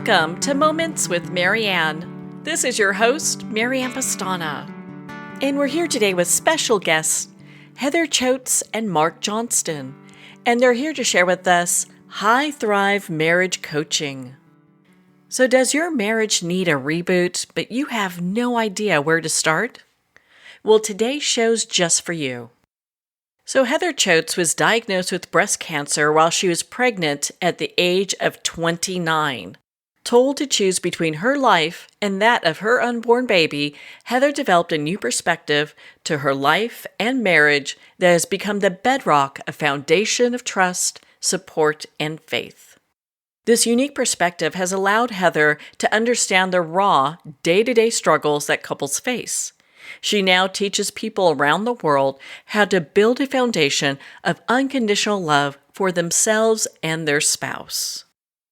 Welcome to Moments with Marianne. This is your host, Marianne Pastana. And we're here today with special guests, Heather Choate and Marc Johnston. And they're here to share with us High Thrive Marriage Coaching. So does your marriage need a reboot, but you have no idea where to start? Well, today's show's just for you. So Heather Choate was diagnosed with breast cancer while she was pregnant at the age of 29. Told to choose between her life and that of her unborn baby, Heather developed a new perspective to her life and marriage that has become the bedrock, a foundation of trust, support, and faith. This unique perspective has allowed Heather to understand the raw, day-to-day struggles that couples face. She now teaches people around the world how to build a foundation of unconditional love for themselves and their spouse.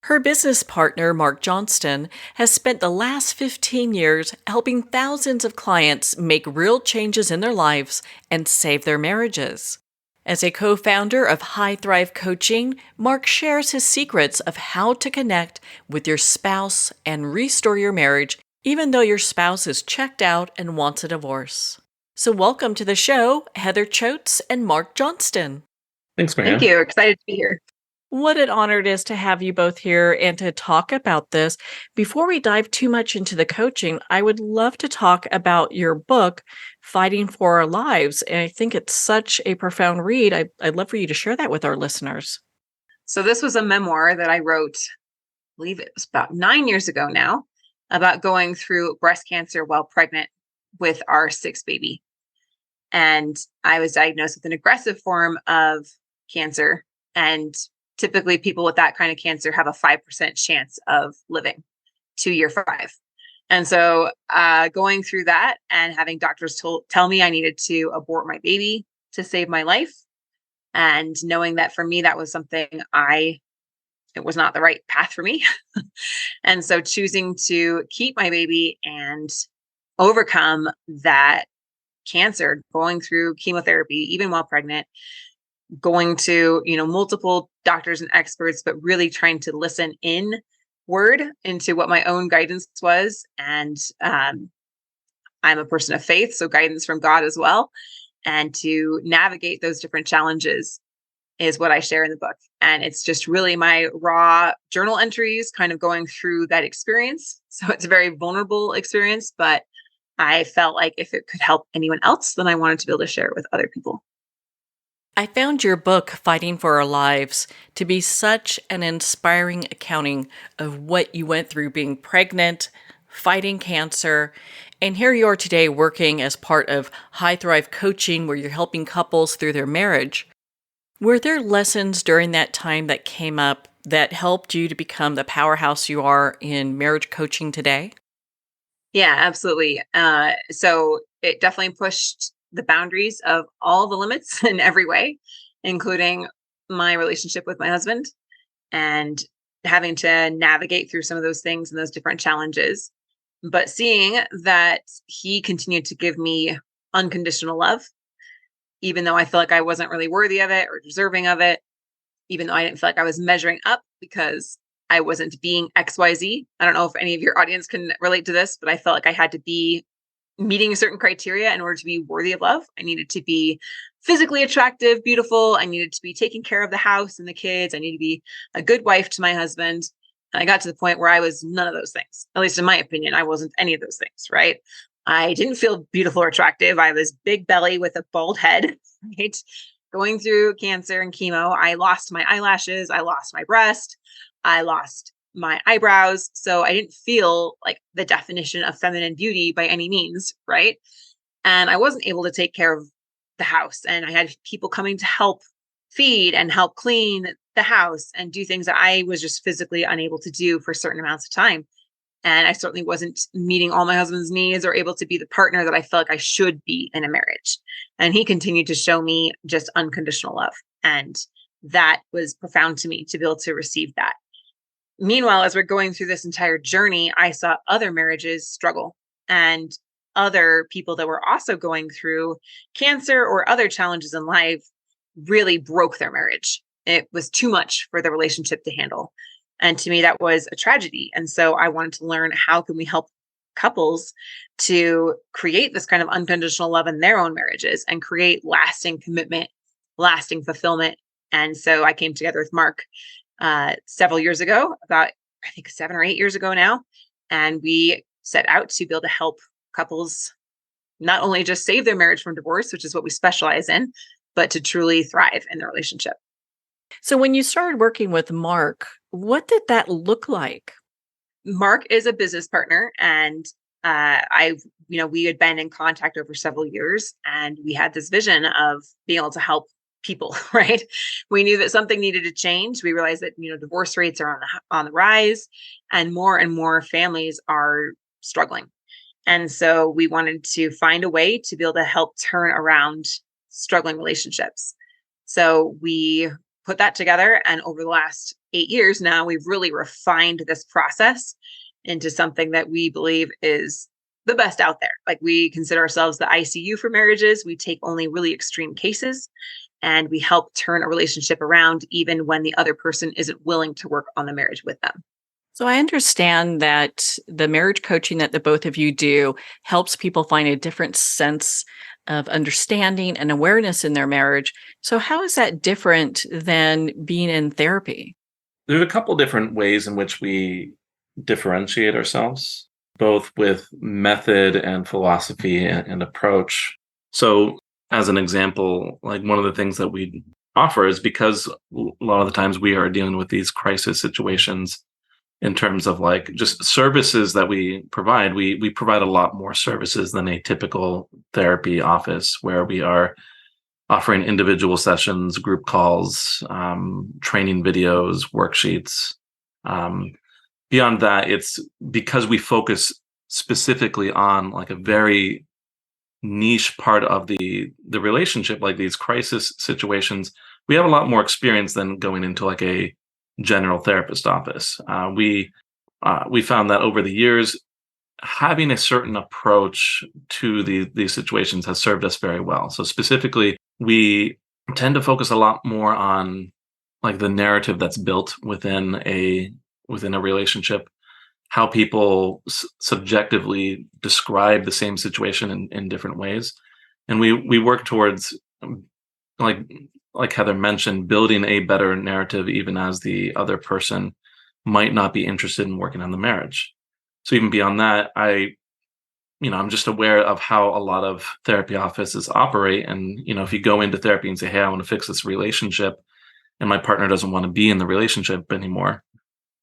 Her business partner, Marc Johnston, has spent the last 15 years helping thousands of clients make real changes in their lives and save their marriages. As a co-founder of High Thrive Coaching, Marc shares his secrets of how to connect with your spouse and restore your marriage even though your spouse is checked out and wants a divorce. So welcome to the show, Heather Choate and Marc Johnston. Thanks, Marianne. Thank you. Excited to be here. What an honor it is to have you both here and to talk about this. Before we dive too much into the coaching, I would love to talk about your book, Fighting for Our Lives. And I think it's such a profound read. I'd love for you to share that with our listeners. So this was a memoir that I wrote, I believe it was about 9 years ago now, about going through breast cancer while pregnant with our sixth baby. And I was diagnosed with an aggressive form of cancer. And typically people with that kind of cancer have a 5% chance of living to year 5. And so going through that and having doctors tell me I needed to abort my baby to save my life. And knowing that for me, that was something it was not the right path for me. And so choosing to keep my baby and overcome that cancer, going through chemotherapy, even while pregnant, going to, multiple doctors and experts, but really trying to listen inward into what my own guidance was. And I'm a person of faith, so guidance from God as well. And to navigate those different challenges is what I share in the book. And it's just really my raw journal entries kind of going through that experience. So it's a very vulnerable experience, but I felt like if it could help anyone else, then I wanted to be able to share it with other people. I found your book, Fighting for Our Lives, to be such an inspiring accounting of what you went through being pregnant, fighting cancer, and here you are today working as part of High Thrive Coaching, where you're helping couples through their marriage. Were there lessons during that time that came up that helped you to become the powerhouse you are in marriage coaching today? Yeah, absolutely. So it definitely pushed the boundaries of all the limits in every way, including my relationship with my husband and having to navigate through some of those things and those different challenges. But seeing that he continued to give me unconditional love, even though I feel like I wasn't really worthy of it or deserving of it, even though I didn't feel like I was measuring up because I wasn't being XYZ. I don't know if any of your audience can relate to this, but I felt like I had to be meeting certain criteria in order to be worthy of love. I needed to be physically attractive, beautiful. I needed to be taking care of the house and the kids. I needed to be a good wife to my husband. And I got to the point where I was none of those things. At least in my opinion, I wasn't any of those things, right? I didn't feel beautiful or attractive. I was big belly with a bald head, right? Going through cancer and chemo, I lost my eyelashes. I lost my breast. I lost my eyebrows. So I didn't feel like the definition of feminine beauty by any means, right? And I wasn't able to take care of the house. And I had people coming to help feed and help clean the house and do things that I was just physically unable to do for certain amounts of time. And I certainly wasn't meeting all my husband's needs or able to be the partner that I felt like I should be in a marriage. And he continued to show me just unconditional love. And that was profound to me to be able to receive that. Meanwhile, as we're going through this entire journey, I saw other marriages struggle and other people that were also going through cancer or other challenges in life really broke their marriage. It was too much for the relationship to handle. And to me, that was a tragedy. And so I wanted to learn, how can we help couples to create this kind of unconditional love in their own marriages and create lasting commitment, lasting fulfillment. And so I came together with Mark several years ago, about I think 7 or 8 years ago now, and we set out to be able to help couples not only just save their marriage from divorce, which is what we specialize in, but to truly thrive in their relationship. So when you started working with Mark, what did that look like? Mark is a business partner, and we had been in contact over several years, and we had this vision of being able to help people. Right? We knew that something needed to change. We realized that divorce rates are on the rise, and more families are struggling. And so we wanted to find a way to be able to help turn around struggling relationships. So we put that together. And over the last 8 years now, we've really refined this process into something that we believe is the best out there. Like, we consider ourselves the ICU for marriages. We take only really extreme cases, and we help turn a relationship around even when the other person isn't willing to work on the marriage with them. So I understand that the marriage coaching that the both of you do helps people find a different sense of understanding and awareness in their marriage. So how is that different than being in therapy? There's a couple different ways in which we differentiate ourselves, both with method and philosophy and approach. So, as an example, like, one of the things that we offer is, because a lot of the times we are dealing with these crisis situations in terms of, like, just services that we provide. We provide a lot more services than a typical therapy office, where we are offering individual sessions, group calls, training videos, worksheets. Beyond that, it's because we focus specifically on, like, a very niche part of the relationship, like these crisis situations. We have a lot more experience than going into, like, a general therapist office. We found that over the years, having a certain approach to these situations has served us very well. So specifically, we tend to focus a lot more on, like, the narrative that's built within a relationship, how people subjectively describe the same situation in different ways, and we work towards, like Heather mentioned, building a better narrative, even as the other person might not be interested in working on the marriage. So even beyond that, I'm just aware of how a lot of therapy offices operate. And, if you go into therapy and say, hey, I want to fix this relationship, and my partner doesn't want to be in the relationship anymore,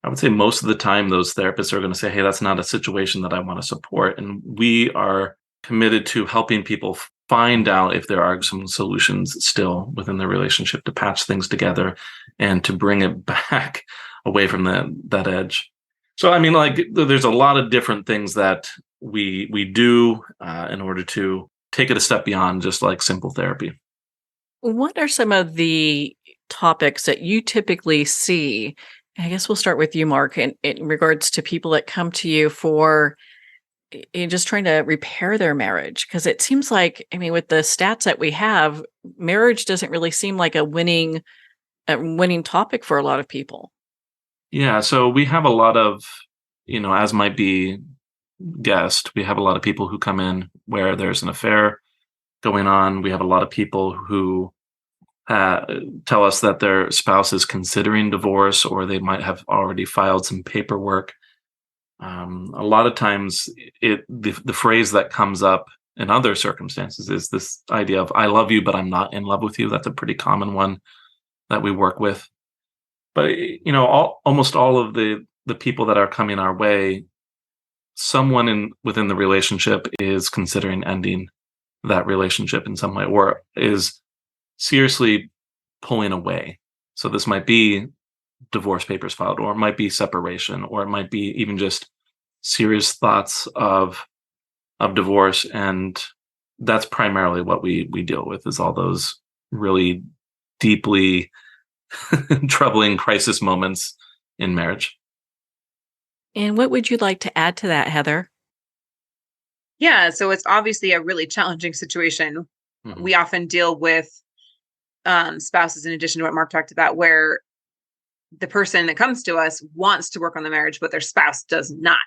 I would say most of the time those therapists are going to say, hey, that's not a situation that I want to support. And we are committed to helping people find out if there are some solutions still within the relationship to patch things together and to bring it back away from that edge. So, I mean, like, there's a lot of different things that we do in order to take it a step beyond just, like, simple therapy. What are some of the topics that you typically see? I guess we'll start with you, Mark, in regards to people that come to you for just trying to repair their marriage. Because it seems like, I mean, with the stats that we have, marriage doesn't really seem like a winning topic for a lot of people. Yeah, so we have a lot of, as might be guessed, we have a lot of people who come in where there's an affair going on. We have a lot of people who tell us that their spouse is considering divorce, or they might have already filed some paperwork. A lot of times, the phrase that comes up in other circumstances is this idea of, I love you, but I'm not in love with you. That's a pretty common one that we work with. But, almost all of the people that are coming our way, someone within the relationship is considering ending that relationship in some way, or is seriously pulling away. So this might be divorce papers filed, or it might be separation, or it might be even just serious thoughts of divorce. And that's primarily what we deal with, is all those really deeply troubling crisis moments in marriage. And what would you like to add to that, Heather? Yeah, so it's obviously a really challenging situation. Mhm. We often deal with spouses, in addition to what Mark talked about, where the person that comes to us wants to work on the marriage, but their spouse does not.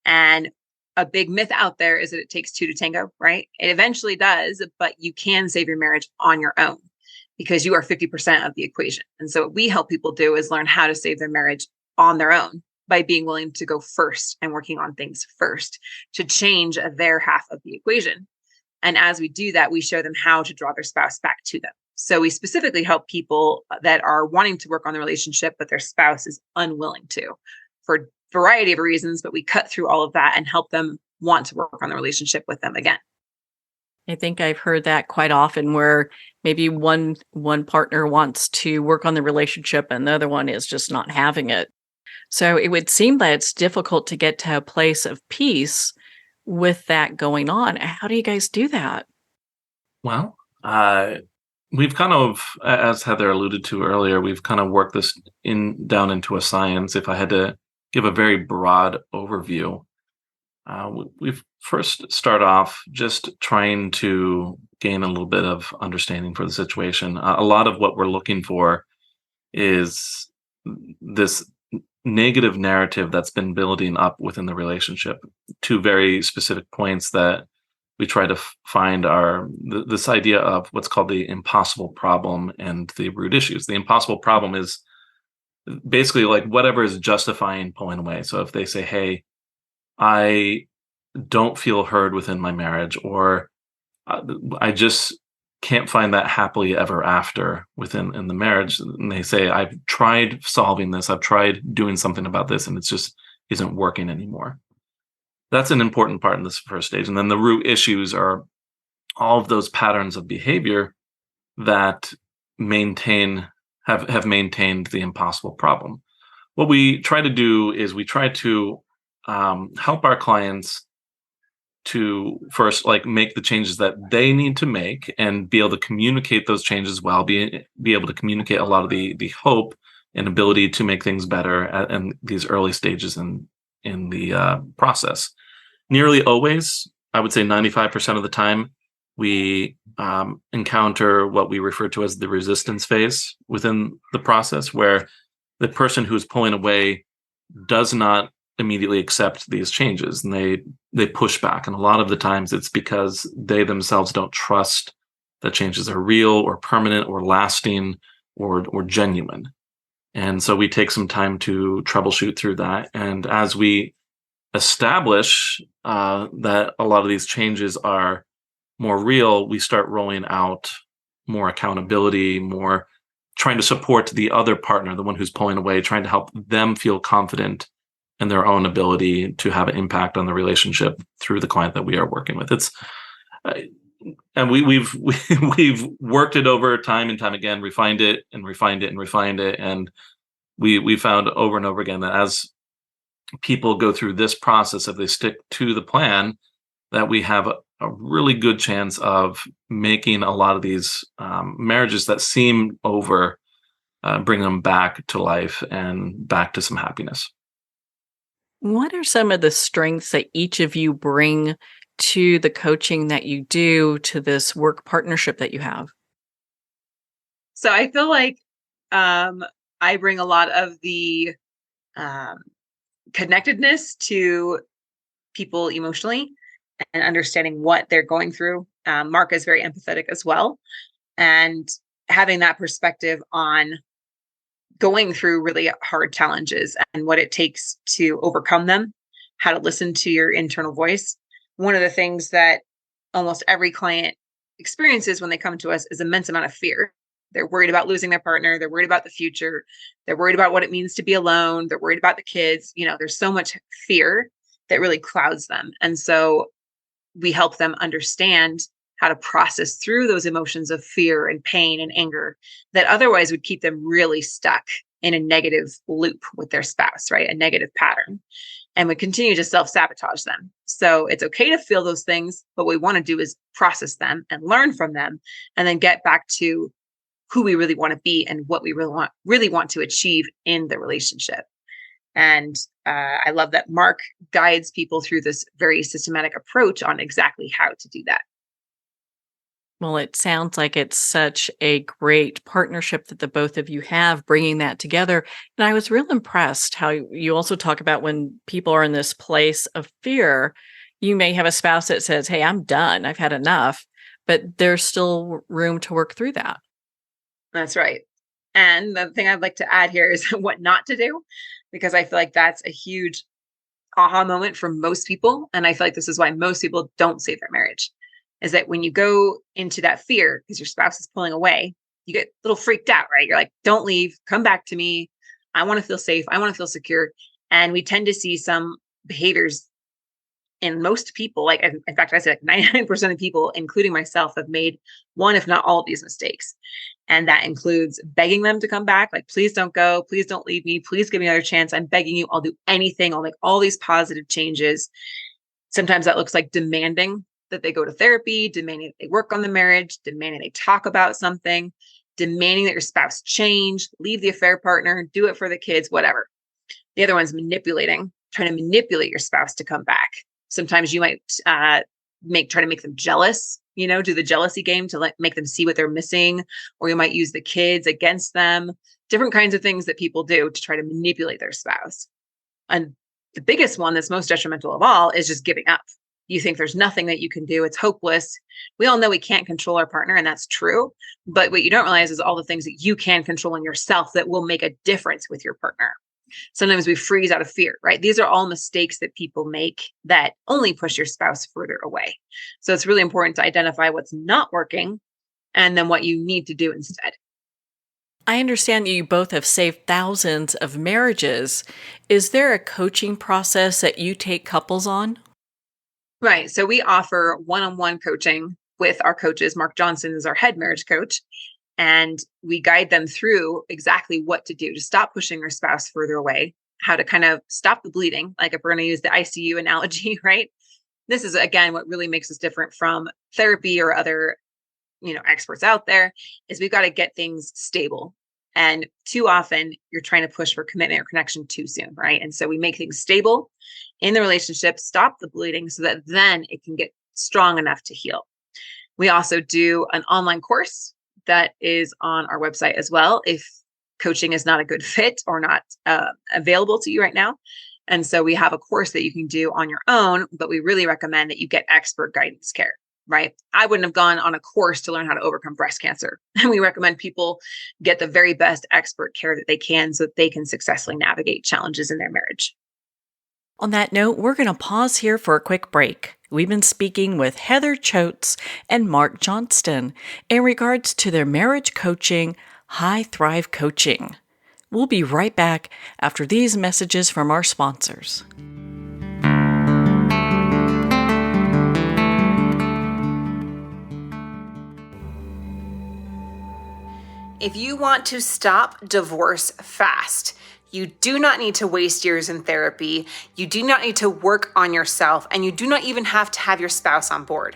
And a big myth out there is that it takes two to tango, right? It eventually does, but you can save your marriage on your own because you are 50% of the equation. And so what we help people do is learn how to save their marriage on their own by being willing to go first and working on things first to change their half of the equation. And as we do that, we show them how to draw their spouse back to them. So we specifically help people that are wanting to work on the relationship, but their spouse is unwilling to, for a variety of reasons, but we cut through all of that and help them want to work on the relationship with them again. I think I've heard that quite often where maybe one partner wants to work on the relationship and the other one is just not having it. So it would seem that it's difficult to get to a place of peace with that going on. How do you guys do that? Well, we've kind of, as Heather alluded to earlier, we've kind of worked this down into a science. If I had to give a very broad overview, we've first start off just trying to gain a little bit of understanding for the situation. A lot of what we're looking for is this negative narrative that's been building up within the relationship. Two very specific points that we try to find are this idea of what's called the impossible problem and the root issues. The impossible problem is basically like whatever is justifying pulling away. So if they say, hey, I don't feel heard within my marriage, or I just can't find that happily ever after in the marriage, and they say, I've tried solving this, I've tried doing something about this, and it just isn't working anymore. That's an important part in this first stage. And then the root issues are all of those patterns of behavior that have maintained the impossible problem. What we try to do is we try to help our clients to first make the changes that they need to make and be able to communicate those changes well, be able to communicate a lot of the hope and ability to make things better in these early stages in the process. Nearly always, I would say 95% of the time, we encounter what we refer to as the resistance phase within the process, where the person who's pulling away does not immediately accept these changes, and they push back. And a lot of the times it's because they themselves don't trust that changes are real or permanent or lasting or genuine. And so we take some time to troubleshoot through that. And as we establish that a lot of these changes are more real, we start rolling out more accountability, more trying to support the other partner, the one who's pulling away, trying to help them feel confident in their own ability to have an impact on the relationship through the client that we are working with. It's and we've worked it over time and time again, refined it, and we found over and over again that as people go through this process, if they stick to the plan, that we have a really good chance of making a lot of these marriages that seem over, bring them back to life and back to some happiness. What are some of the strengths that each of you bring to the coaching that you do, to this work partnership that you have? So I feel like I bring a lot of the connectedness to people emotionally and understanding what they're going through. Marc is very empathetic as well. And having that perspective on going through really hard challenges and what it takes to overcome them, how to listen to your internal voice. One of the things that almost every client experiences when they come to us is immense amount of fear. They're worried about losing their partner. They're worried about the future. They're worried about what it means to be alone. They're worried about the kids. There's so much fear that really clouds them. And so we help them understand how to process through those emotions of fear and pain and anger that otherwise would keep them really stuck in a negative loop with their spouse, right? A negative pattern, and would continue to self-sabotage them. So it's okay to feel those things, but what we want to do is process them and learn from them, and then get back to who we really want to be and what we really want to achieve in the relationship. And I love that Marc guides people through this very systematic approach on exactly how to do that. Well, it sounds like it's such a great partnership that the both of you have bringing that together. And I was real impressed how you also talk about when people are in this place of fear, you may have a spouse that says, "Hey, I'm done. I've had enough." But there's still room to work through that. That's right. And the thing I'd like to add here is what not to do, because I feel like that's a huge aha moment for most people. And I feel like this is why most people don't save their marriage, is that when you go into that fear because your spouse is pulling away, you get a little freaked out, right? You're like, don't leave, come back to me. I want to feel safe. I want to feel secure. And we tend to see some behaviors in most people, like in fact, I say like 99% of people, including myself, have made one, if not all of these mistakes. And that includes begging them to come back. Like, please don't go. Please don't leave me. Please give me another chance. I'm begging you. I'll do anything. I'll make all these positive changes. Sometimes that looks like demanding that they go to therapy, demanding that they work on the marriage, demanding they talk about something, demanding that your spouse change, leave the affair partner, do it for the kids, whatever. The other one's manipulating, trying to manipulate your spouse to come back. Sometimes you might try to make them jealous, do the jealousy game to make them see what they're missing, or you might use the kids against them, different kinds of things that people do to try to manipulate their spouse. And the biggest one that's most detrimental of all is just giving up. You think there's nothing that you can do. It's hopeless. We all know we can't control our partner, and that's true. But what you don't realize is all the things that you can control in yourself that will make a difference with your partner. Sometimes we freeze out of fear, right? These are all mistakes that people make that only push your spouse further away. So it's really important to identify what's not working and then what you need to do instead. I understand that you both have saved thousands of marriages. Is there a coaching process that you take couples on? Right. So we offer one-on-one coaching with our coaches. Marc Johnston is our head marriage coach. And we guide them through exactly what to do to stop pushing their spouse further away, how to kind of stop the bleeding. Like if we're going to use the ICU analogy, right? This is, again, what really makes us different from therapy or other, experts out there, is we've got to get things stable. And too often you're trying to push for commitment or connection too soon, right? And so we make things stable in the relationship, stop the bleeding so that then it can get strong enough to heal. We also do an online course that is on our website as well, if coaching is not a good fit or not available to you right now. And so we have a course that you can do on your own, but we really recommend that you get expert guidance care, right? I wouldn't have gone on a course to learn how to overcome breast cancer. And we recommend people get the very best expert care that they can so that they can successfully navigate challenges in their marriage. On that note, we're going to pause here for a quick break. We've been speaking with Heather Choate and Marc Johnston in regards to their marriage coaching, High Thrive Coaching. We'll be right back after these messages from our sponsors. If you want to stop divorce fast, you do not need to waste years in therapy. You do not need to work on yourself, and you do not even have to have your spouse on board.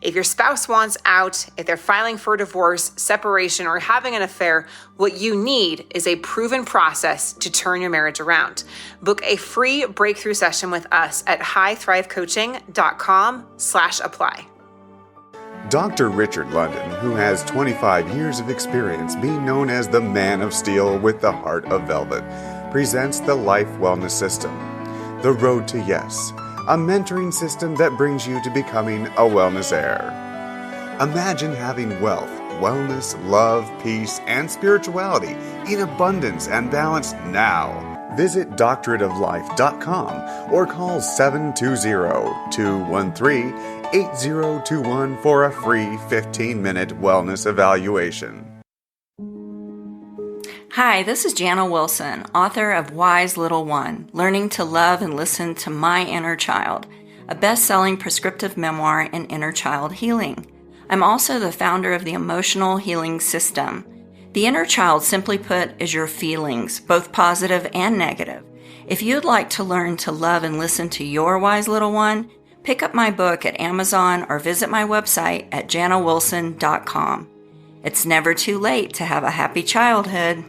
If your spouse wants out, if they're filing for divorce, separation, or having an affair, what you need is a proven process to turn your marriage around. Book a free breakthrough session with us at highthrivecoaching.com/apply. Dr. Richard London, who has 25 years of experience being known as the Man of Steel with the Heart of Velvet, presents the Life Wellness System, The Road to Yes, a mentoring system that brings you to becoming a wellness heir. Imagine having wealth, wellness, love, peace, and spirituality in abundance and balance now. Visit doctorateoflife.com or call 720-213-8021 for a free 15-minute wellness evaluation. Hi, this is Jana Wilson, author of Wise Little One, Learning to Love and Listen to My Inner Child, a best-selling prescriptive memoir in inner child healing. I'm also the founder of the Emotional Healing System. The inner child, simply put, is your feelings, both positive and negative. If you'd like to learn to love and listen to your wise little one, pick up my book at Amazon or visit my website at janawilson.com. It's never too late to have a happy childhood.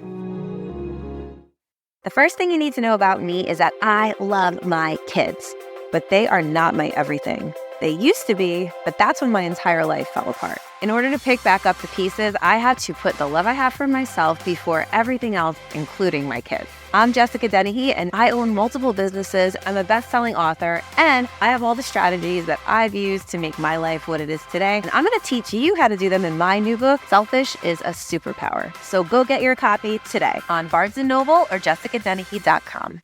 The first thing you need to know about me is that I love my kids. but they are not my everything. They used to be, but that's when my entire life fell apart. In order to pick back up the pieces, I had to put the love I have for myself before everything else, including my kids. I'm Jessica Dennehy, and I own multiple businesses. I'm a best-selling author, and I have all the strategies that I've used to make my life what it is today. And I'm going to teach you how to do them in my new book, Selfish is a Superpower. So go get your copy today on Barnes & Noble or jessicadennehy.com.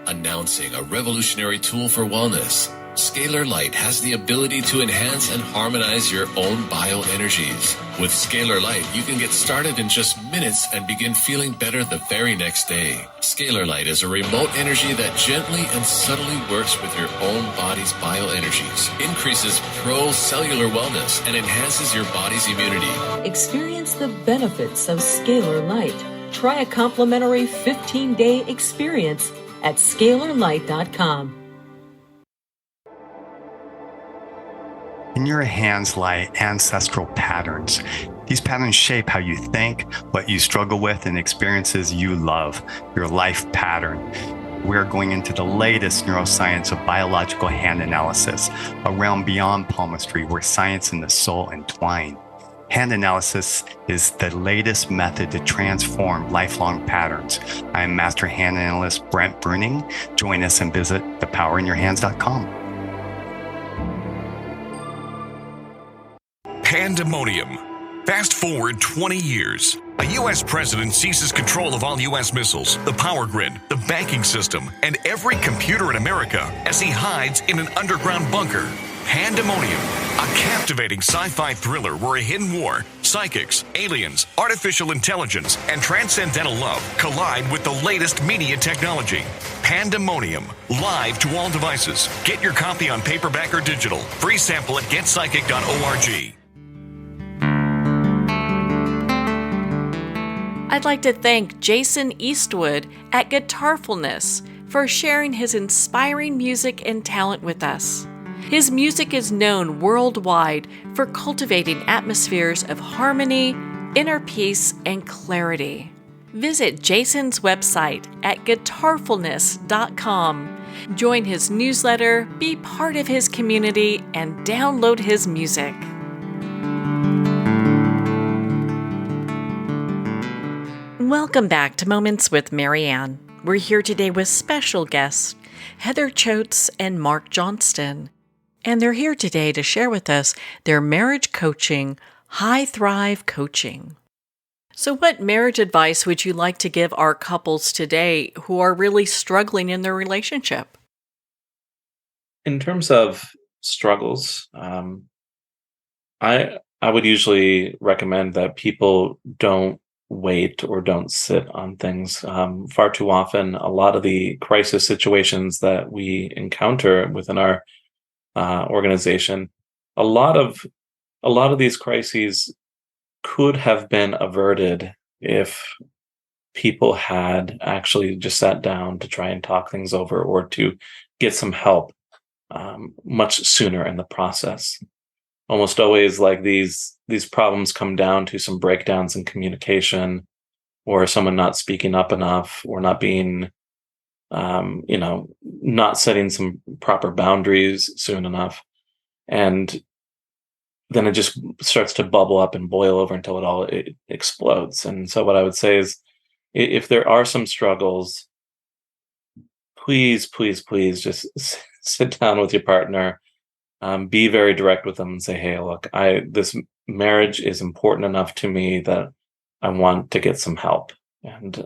Announcing a revolutionary tool for wellness. Scalar Light has the ability to enhance and harmonize your own bioenergies. With Scalar Light, you can get started in just minutes and begin feeling better the very next day. Scalar Light is a remote energy that gently and subtly works with your own body's bioenergies, increases pro-cellular wellness, and enhances your body's immunity. Experience the benefits of Scalar Light. Try a complimentary 15-day experience at scalarlight.com. In your hands lie ancestral patterns. These patterns shape how you think, what you struggle with, and experiences you love, your life pattern. We're going into the latest neuroscience of biological hand analysis, a realm beyond palmistry where science and the soul entwine. Hand analysis is the latest method to transform lifelong patterns. I am Master Hand Analyst Brent Bruning. Join us and visit thepowerinyourhands.com. Pandemonium. Fast forward 20 years. A U.S. president seizes control of all U.S. missiles, the power grid, the banking system, and every computer in America as he hides in an underground bunker. Pandemonium, a captivating sci-fi thriller where a hidden war, psychics, aliens, artificial intelligence, and transcendental love collide with the latest media technology. Pandemonium, live to all devices. Get your copy on paperback or digital. Free sample at getpsychic.org. I'd like to thank Jason Eastwood at Guitarfulness for sharing his inspiring music and talent with us. His music is known worldwide for cultivating atmospheres of harmony, inner peace, and clarity. Visit Jason's website at guitarfulness.com. Join his newsletter, be part of his community, and download his music. Welcome back to Moments with Marianne. We're here today with special guests, Heather Choate and Marc Johnston. And they're here today to share with us their marriage coaching, High Thrive Coaching. So what marriage advice would you like to give our couples today who are really struggling in their relationship? In terms of struggles, I would usually recommend that people don't wait or don't sit on things. Far too often, a lot of the crisis situations that we encounter within our organization, a lot of these crises could have been averted if people had actually just sat down to try and talk things over or to get some help much sooner in the process. Almost always, like these problems come down to some breakdowns in communication, or someone not speaking up enough, or not being, not setting some proper boundaries soon enough, and then it just starts to bubble up and boil over until it explodes. And so, what I would say is, if there are some struggles, please just sit down with your partner. Be very direct with them and say, hey, look, this marriage is important enough to me that I want to get some help. And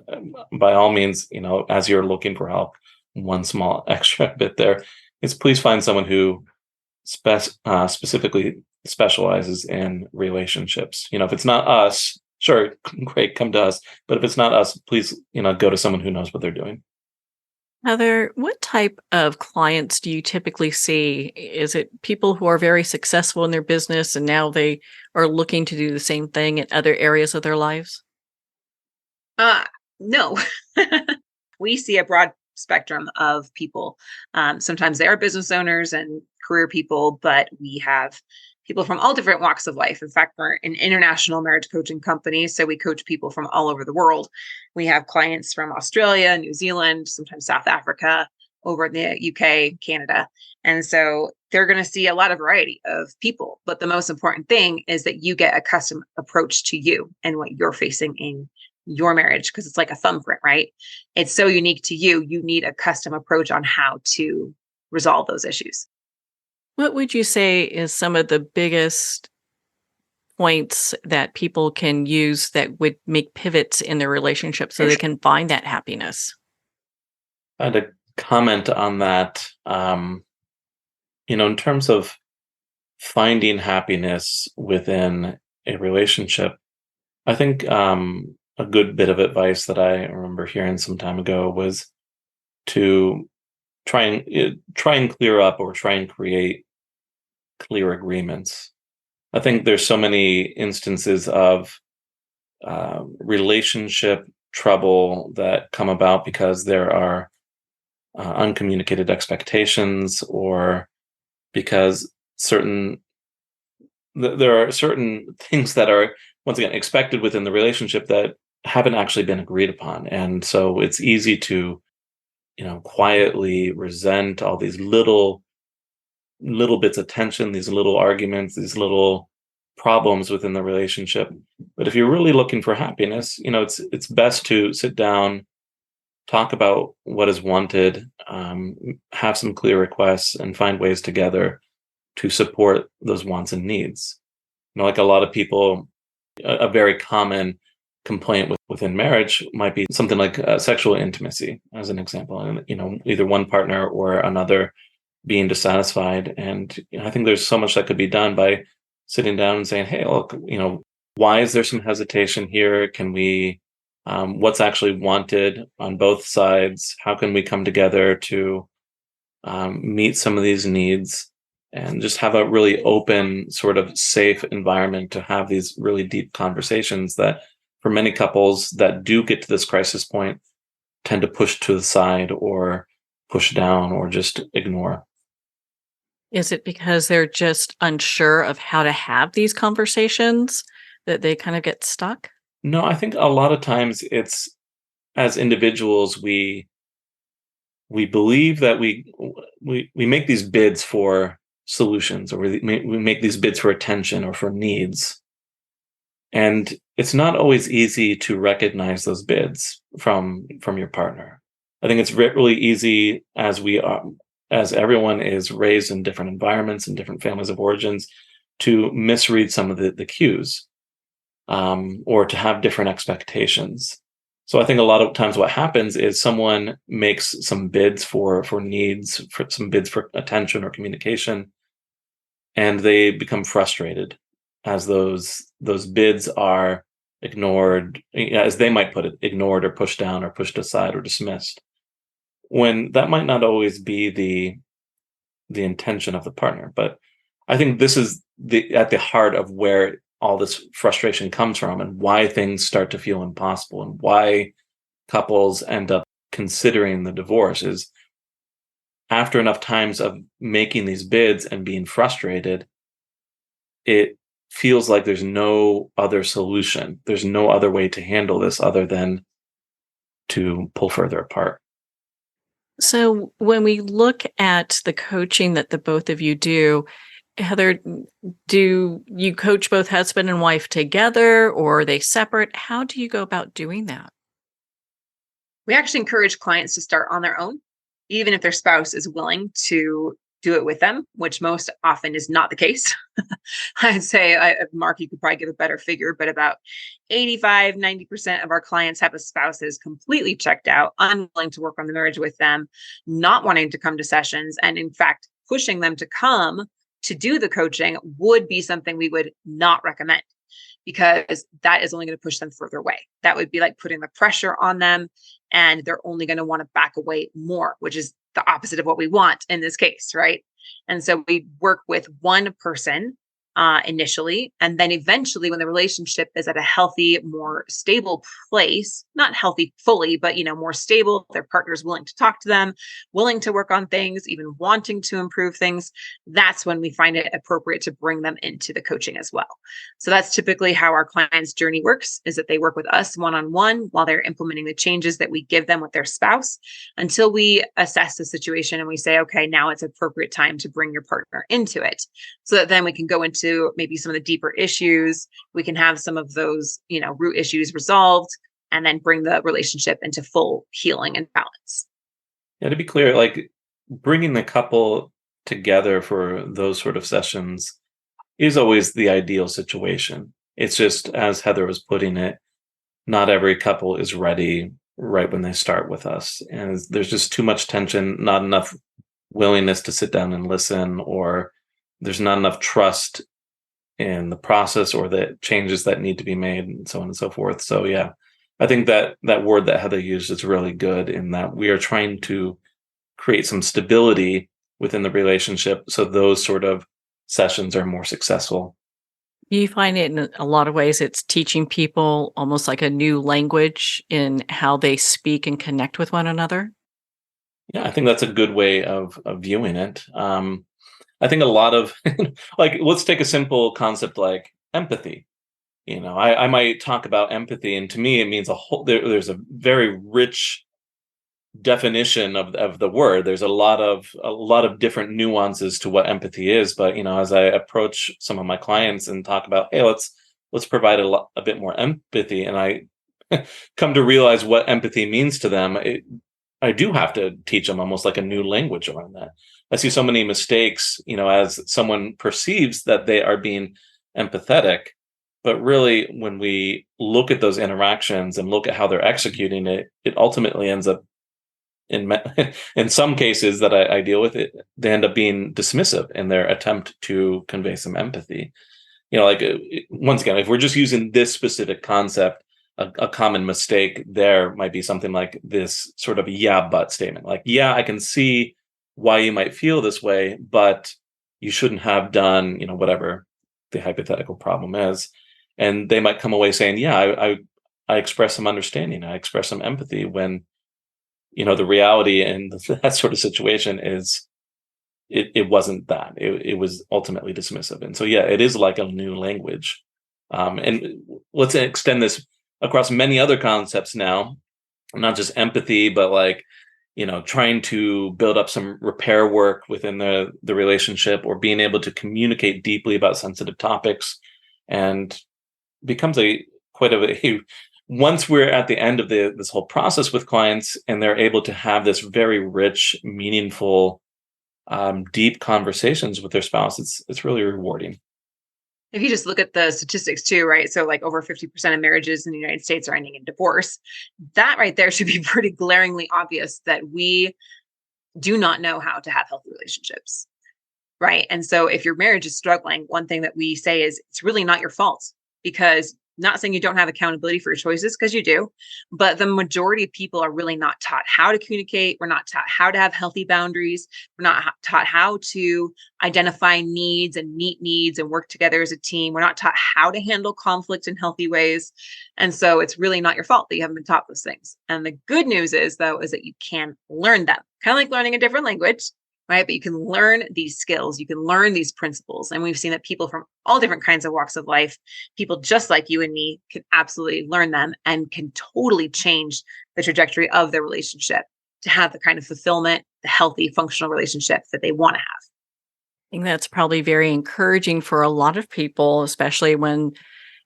by all means, as you're looking for help, one small extra bit there is please find someone who specifically specializes in relationships. If it's not us, sure, great, come to us. But if it's not us, please, go to someone who knows what they're doing. Heather, what type of clients do you typically see? Is it people who are very successful in their business and now they are looking to do the same thing in other areas of their lives? No. We see a broad spectrum of people. Sometimes they are business owners and career people, but we have people from all different walks of life. In fact, we're an international marriage coaching company, so we coach people from all over the world. We have clients from Australia, New Zealand, sometimes South Africa, over in the UK, Canada. And so they're going to see a lot of variety of people. But the most important thing is that you get a custom approach to you and what you're facing in your marriage, because it's like a thumbprint, right? It's so unique to you. You need a custom approach on how to resolve those issues. What would you say is some of the biggest points that people can use that would make pivots in their relationship so they can find that happiness? I had a comment on that. In terms of finding happiness within a relationship, I think a good bit of advice that I remember hearing some time ago was to try and clear up or try and create clear agreements. I think there's so many instances of relationship trouble that come about because there are uncommunicated expectations, or because there are certain things that are, once again, expected within the relationship that haven't actually been agreed upon. And so it's easy to, quietly resent all these little bits of tension, these little arguments, these little problems within the relationship. But if you're really looking for happiness, it's best to sit down, talk about what is wanted, have some clear requests, and find ways together to support those wants and needs. Like a lot of people, a very common complaint within marriage might be something like sexual intimacy, as an example, and either one partner or another being dissatisfied. And I think there's so much that could be done by sitting down and saying, hey, look, why is there some hesitation here? Can we, what's actually wanted on both sides? How can we come together to meet some of these needs, and just have a really open, sort of safe environment to have these really deep conversations that, for many couples that do get to this crisis point, tend to push to the side or push down or just ignore. Is it because they're just unsure of how to have these conversations that they kind of get stuck? No, I think a lot of times it's, as individuals, we believe that we make these bids for solutions, or we make these bids for attention or for needs. And it's not always easy to recognize those bids from your partner. I think it's really easy, as everyone is raised in different environments and different families of origins, to misread some of the cues, or to have different expectations. So I think a lot of times what happens is someone makes some bids for needs, for some bids for attention or communication, and they become frustrated as those bids are ignored, as they might put it, ignored or pushed down or pushed aside or dismissed, when that might not always be the intention of the partner. But I think this is at the heart of where all this frustration comes from, and why things start to feel impossible, and why couples end up considering the divorce is, after enough times of making these bids and being frustrated, it feels like there's no other solution. There's no other way to handle this other than to pull further apart. So when we look at the coaching that the both of you do, Heather, do you coach both husband and wife together, or are they separate? How do you go about doing that? We actually encourage clients to start on their own, even if their spouse is willing to do it with them, which most often is not the case. I'd say, Mark, you could probably give a better figure, but about 85, 90% of our clients have a spouse that is completely checked out, unwilling to work on the marriage with them, not wanting to come to sessions. And in fact, pushing them to come to do the coaching would be something we would not recommend, because that is only going to push them further away. That would be like putting the pressure on them, and they're only going to want to back away more, which is the opposite of what we want in this case, right? And so we work with one person initially. And then eventually, when the relationship is at a healthy, more stable place, not healthy fully, but, more stable, their partner's willing to talk to them, willing to work on things, even wanting to improve things, that's when we find it appropriate to bring them into the coaching as well. So that's typically how our client's journey works, is that they work with us one-on-one while they're implementing the changes that we give them with their spouse until we assess the situation and we say, okay, now it's appropriate time to bring your partner into it. So that then we can go into maybe some of the deeper issues. We can have some of those, root issues resolved, and then bring the relationship into full healing and balance. Yeah, to be clear, like bringing the couple together for those sort of sessions is always the ideal situation. It's just, as Heather was putting it, not every couple is ready right when they start with us. And there's just too much tension, not enough willingness to sit down and listen, or there's not enough trust in the process or the changes that need to be made, and so on and so forth. So yeah, I think that word that Heather used is really good, in that we are trying to create some stability within the relationship so those sort of sessions are more successful. You find it in a lot of ways, it's teaching people almost like a new language in how they speak and connect with one another. Yeah, I think that's a good way of viewing it. I think a lot of like, let's take a simple concept like empathy. I might talk about empathy, and to me, it means there's a very rich definition of the word. There's a lot of different nuances to what empathy is. But as I approach some of my clients and talk about, hey, let's provide a bit more empathy, and I come to realize what empathy means to them, I do have to teach them almost like a new language around that. I see so many mistakes, as someone perceives that they are being empathetic, but really when we look at those interactions and look at how they're executing it, it ultimately ends up in some cases that I deal with it, they end up being dismissive in their attempt to convey some empathy. Once again, if we're just using this specific concept, a common mistake there might be something like this sort of yeah, but statement. Like, yeah, I can see why you might feel this way, but you shouldn't have done, whatever the hypothetical problem is. And they might come away saying, yeah, I express some understanding. I express some empathy, when, the reality in that sort of situation is it wasn't that. It was ultimately dismissive. And so, yeah, it is like a new language. And let's extend this across many other concepts now, not just empathy, but like, trying to build up some repair work within the relationship, or being able to communicate deeply about sensitive topics, and becomes once we're at the end of this whole process with clients and they're able to have this very rich, meaningful, deep conversations with their spouse, it's really rewarding. If you just look at the statistics too, right? So like over 50% of marriages in the United States are ending in divorce. That right there should be pretty glaringly obvious that we do not know how to have healthy relationships, right? And so if your marriage is struggling, one thing that we say is it's really not your fault, because not saying you don't have accountability for your choices, because you do, but the majority of people are really not taught how to communicate. We're not taught how to have healthy boundaries. We're not taught how to identify needs and meet needs and work together as a team. We're not taught how to handle conflict in healthy ways. And so it's really not your fault that you haven't been taught those things. And the good news is, though, is that you can learn them, kind of like learning a different language. Right? But you can learn these skills, you can learn these principles. And we've seen that people from all different kinds of walks of life, people just like you and me, can absolutely learn them and can totally change the trajectory of their relationship to have the kind of fulfillment, the healthy, functional relationship that they want to have. I think that's probably very encouraging for a lot of people, especially when,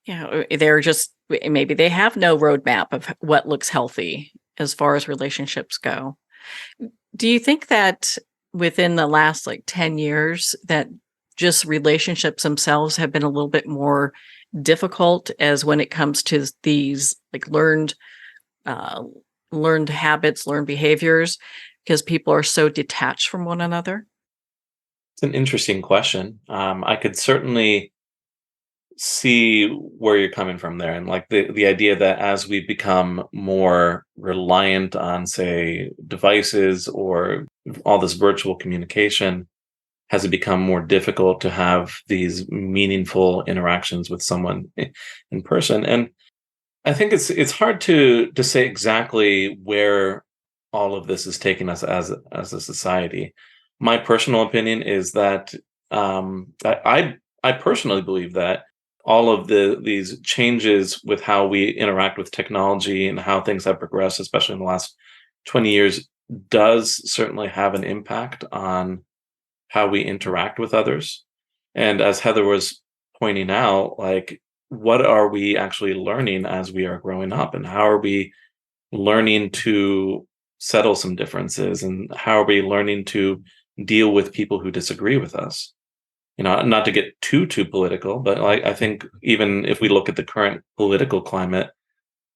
they're just, maybe they have no roadmap of what looks healthy as far as relationships go. Do you think that within the last 10 years that just relationships themselves have been a little bit more difficult, as when it comes to these learned habits, learned behaviors, because people are so detached from one another? It's an interesting question. I could certainly see where you're coming from there, and the idea that as we become more reliant on, say, devices or all this virtual communication, has it become more difficult to have these meaningful interactions with someone in person? And I think it's hard to say exactly where all of this is taking us as a society. My personal opinion is that I personally believe that all of these changes with how we interact with technology and how things have progressed, especially in the last 20 years, does certainly have an impact on how we interact with others. And as Heather was pointing out, like, what are we actually learning as we are growing up, and how are we learning to settle some differences, and how are we learning to deal with people who disagree with us? Not to get too political, but I think even if we look at the current political climate,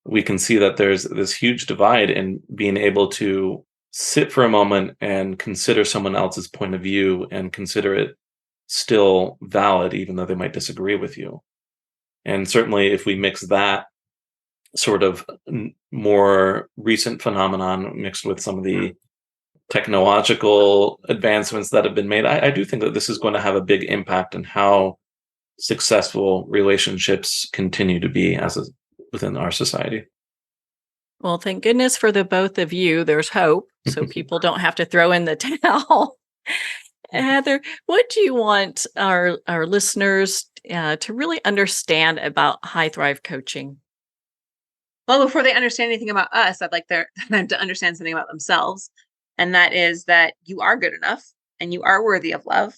we can see that there's this huge divide in being able to sit for a moment and consider someone else's point of view and consider it still valid, even though they might disagree with you. And certainly if we mix that sort of more recent phenomenon mixed with some of the technological advancements that have been made, I do think that this is going to have a big impact on how successful relationships continue to be within our society. Well, thank goodness for the both of you. There's hope, so people don't have to throw in the towel. Heather, what do you want our listeners to really understand about High Thrive Coaching? Well, before they understand anything about us, I'd like them to understand something about themselves. And that is that you are good enough and you are worthy of love,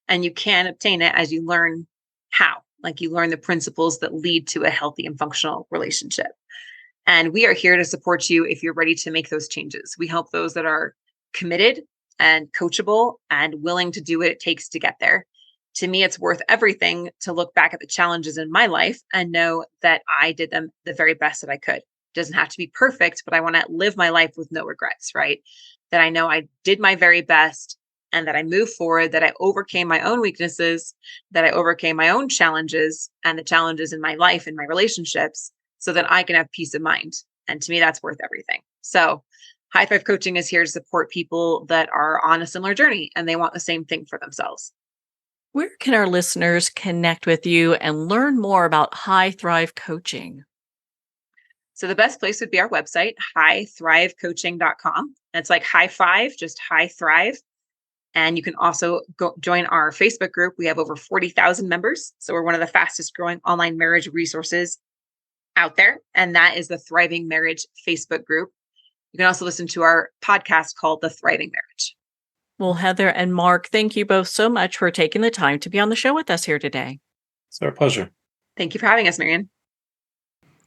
and you can obtain it as you learn how, like you learn the principles that lead to a healthy and functional relationship. And we are here to support you if you're ready to make those changes. We help those that are committed and coachable and willing to do what it takes to get there. To me, it's worth everything to look back at the challenges in my life and know that I did them the very best that I could. It doesn't have to be perfect, but I want to live my life with no regrets, right? That I know I did my very best and that I moved forward, that I overcame my own weaknesses, that I overcame my own challenges and the challenges in my life and my relationships, so that I can have peace of mind. And to me, that's worth everything. So High Thrive Coaching is here to support people that are on a similar journey and they want the same thing for themselves. Where can our listeners connect with you and learn more about High Thrive Coaching? So the best place would be our website, highthrivecoaching.com. It's like high five, just high thrive. And you can also go join our Facebook group. We have over 40,000 members. So we're one of the fastest growing online marriage resources out there. And that is the Thriving Marriage Facebook group. You can also listen to our podcast called The Thriving Marriage. Well, Heather and Marc, thank you both so much for taking the time to be on the show with us here today. It's our pleasure. Thank you for having us, Marianne.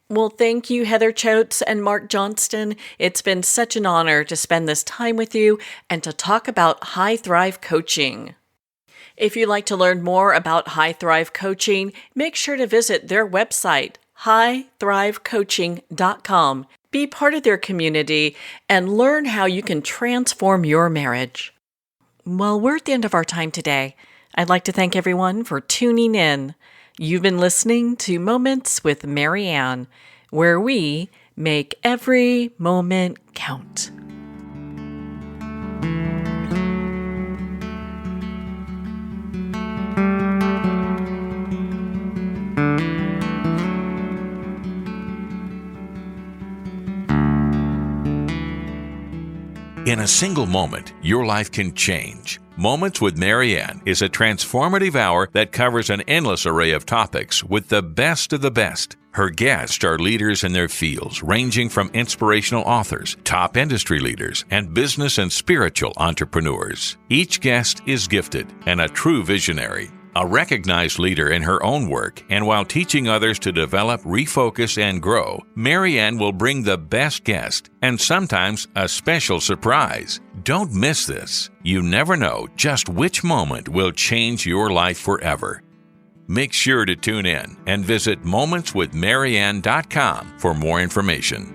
Well, thank you, Heather Choate and Marc Johnston. It's been such an honor to spend this time with you and to talk about High Thrive Coaching. If you'd like to learn more about High Thrive Coaching, make sure to visit their website, highthrivecoaching.com. Be part of their community and learn how you can transform your marriage. Well, we're at the end of our time today. I'd like to thank everyone for tuning in. You've been listening to Moments with Marianne, where we make every moment count. In a single moment, your life can change. Moments with Marianne is a transformative hour that covers an endless array of topics with the best of the best. Her guests are leaders in their fields, ranging from inspirational authors, top industry leaders, and business and spiritual entrepreneurs. Each guest is gifted and a true visionary, a recognized leader in her own work, and while teaching others to develop, refocus, and grow, Marianne will bring the best guest and sometimes a special surprise. Don't miss this. You never know just which moment will change your life forever. Make sure to tune in and visit momentswithmarianne.com for more information.